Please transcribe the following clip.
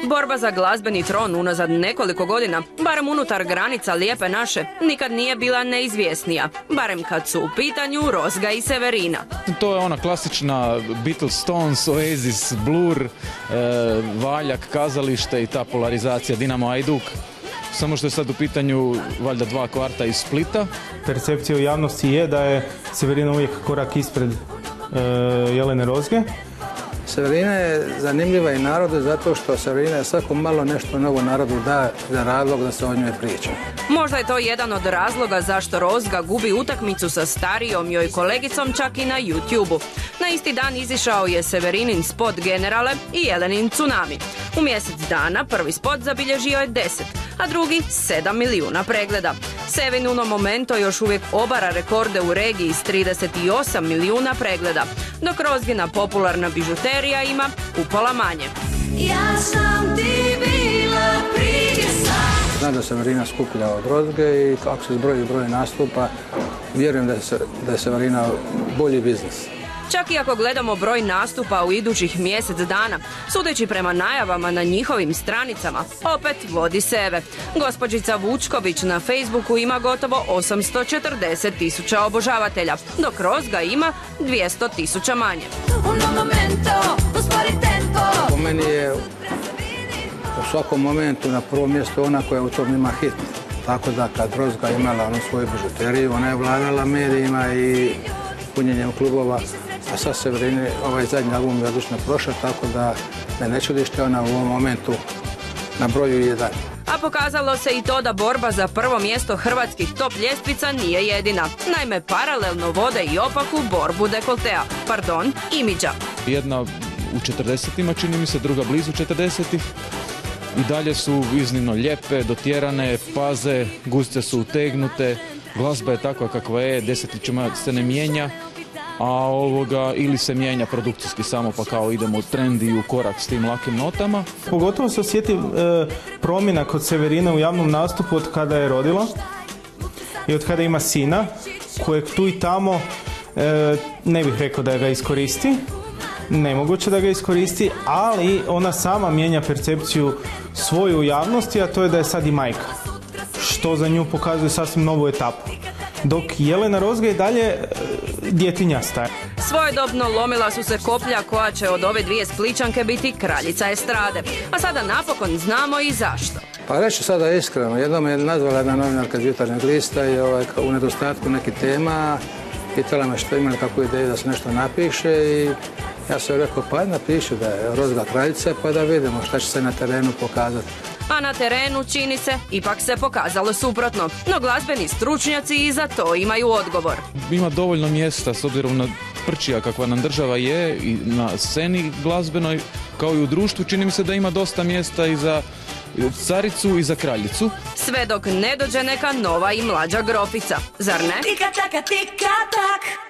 Borba za glazbeni tron unazad nekoliko godina, barem unutar granica Lijepe naše, nikad nije bila neizvjesnija, barem kad su u pitanju Rozga i Severina. To je ona klasična Beatles, Stones, Oasis, Blur, Valjak, kazalište i ta polarizacija Dinamo Hajduk. Samo što je sad u pitanju valjda 2 kvarta iz Splita. Percepcija u javnosti je da je Severina uvijek korak ispred Jelene Rozge. Severina je zanimljiva i narodu zato što Severina svako malo nešto novo narodu da za razlog da se o njoj priča. Možda je to jedan od razloga zašto Rozga gubi utakmicu sa starijom joj kolegicom čak i na YouTube-u. Na isti dan izišao je Severinin spot Generale i Jelenin Tsunami. U mjesec dana prvi spot zabilježio je 10, a drugi 7 milijuna pregleda. Sevin Uno Momento još uvijek obara rekorde u regiji s 38 milijuna pregleda, dok Rozgina popularna bižuterija ima upola manje. Ja sam ti bila prije sam. Znam da Severina skuplja od Rozge i kako se zbroji broj nastupa, vjerujem da je Severina bolji biznis. Čak i ako gledamo broj nastupa u idućih mjesec dana, sudeći prema najavama na njihovim stranicama, opet vodi Seve. Gospođica Vučković na Facebooku ima gotovo 840.000 obožavatelja, dok Rozga ima 200.000 manje. Po meni je u svakom momentu na prvom mjestu ona koja u tom ima hit. Tako da kad Rozga imala onu svoju bižuteriju, ona je vladala medijima i punjenjem klubova. A sad Severini ovaj zadnji album je odlično prošao, tako da me ne čudi što je ona u ovom momentu na broju 1. A pokazalo se i to da borba za prvo mjesto hrvatskih top ljestvica nije jedina. Naime, paralelno vode i opaku borbu dekoltea, imidža. Jedna u 40-ima, čini mi se, druga blizu 40-ih. I dalje su iznimno lijepe, dotjerane, paze, guzice su utegnute, glazba je takva kakva je, desetljećima se ne mijenja. A ili se mijenja produkcijski samo pa kao idemo u trend i u korak s tim lakim notama. Pogotovo se osjeti promjena kod Severine u javnom nastupu od kada je rodila i od kada ima sina, kojeg tu i tamo ne bih rekao da ga iskoristi, nemoguće da ga iskoristi, ali ona sama mijenja percepciju svoju u javnosti, a to je da je sad i majka, što za nju pokazuje sasvim novu etapu. Dok Jelena Rozga i dalje djetinja staje. Svojedobno lomila su se koplja koja će od ove dvije Splićanke biti kraljica estrade. A sada napokon znamo i zašto. Pa reći sada iskreno, jednom je nazvala jedna novinarka iz Jutarnjeg lista i u nedostatku nekih tema pitala me što imali kakvu ideju da se nešto napiše i ja sam rekao pa napiši da je Rozga kraljica pa da vidimo šta će se na terenu pokazati. A na terenu, čini se, ipak se pokazalo suprotno. No glazbeni stručnjaci i za to imaju odgovor. Ima dovoljno mjesta s obzirom na prčija kakva nam država je i na sceni glazbenoj, kao i u društvu. Čini mi se da ima dosta mjesta i za caricu i za kraljicu. Sve dok ne dođe neka nova i mlađa grofica, zar ne? Tika taka tika tak.